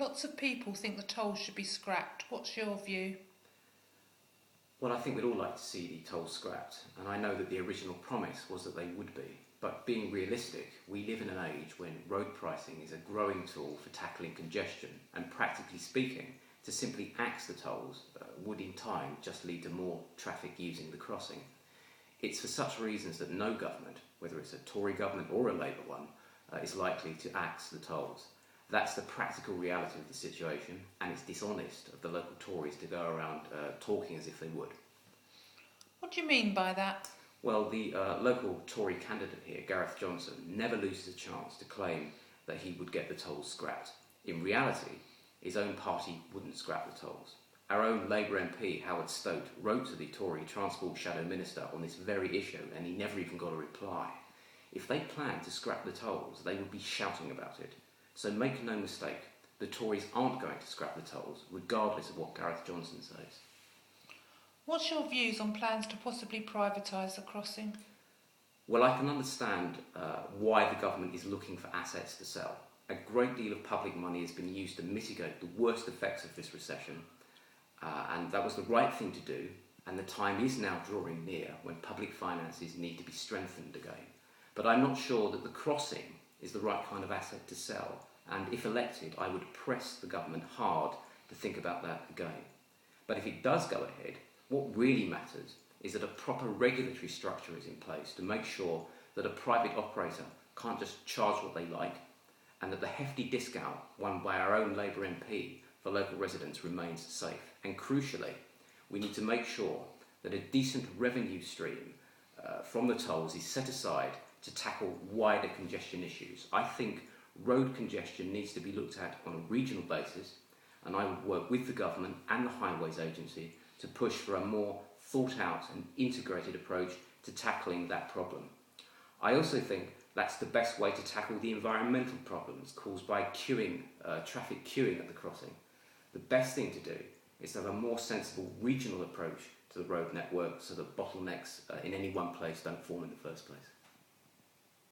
Lots of people think the tolls should be scrapped. What's your view? Well, I think we'd all like to see the tolls scrapped, and I know that the original promise was that they would be. But being realistic, we live in an age when road pricing is a growing tool for tackling congestion, and practically speaking, to simply axe the tolls would in time just lead to more traffic using the crossing. It's for such reasons that no government, whether it's a Tory government or a Labour one, is likely to axe the tolls. That's the practical reality of the situation, and it's dishonest of the local Tories to go around talking as if they would. What do you mean by that? Well, the local Tory candidate here, Gareth Johnson, never loses a chance to claim that he would get the tolls scrapped. In reality, his own party wouldn't scrap the tolls. Our own Labour MP, Howard Stote, wrote to the Tory Transport Shadow Minister on this very issue, and he never even got a reply. If they planned to scrap the tolls, they would be shouting about it. So make no mistake, the Tories aren't going to scrap the tolls, regardless of what Gareth Johnson says. What's your views on plans to possibly privatise the crossing? Well, I can understand why the government is looking for assets to sell. A great deal of public money has been used to mitigate the worst effects of this recession, and that was the right thing to do, and the time is now drawing near when public finances need to be strengthened again. But I'm not sure that the crossing is the right kind of asset to sell, and if elected, I would press the government hard to think about that again. But if it does go ahead, what really matters is that a proper regulatory structure is in place to make sure that a private operator can't just charge what they like, and that the hefty discount won by our own Labour MP for local residents remains safe. And crucially, we need to make sure that a decent revenue stream from the tolls is set aside to tackle wider congestion issues. I think road congestion needs to be looked at on a regional basis, and I would work with the government and the Highways Agency to push for a more thought out and integrated approach to tackling that problem. I also think that's the best way to tackle the environmental problems caused by traffic queuing at the crossing. The best thing to do is to have a more sensible regional approach to the road network so that bottlenecks in any one place don't form in the first place.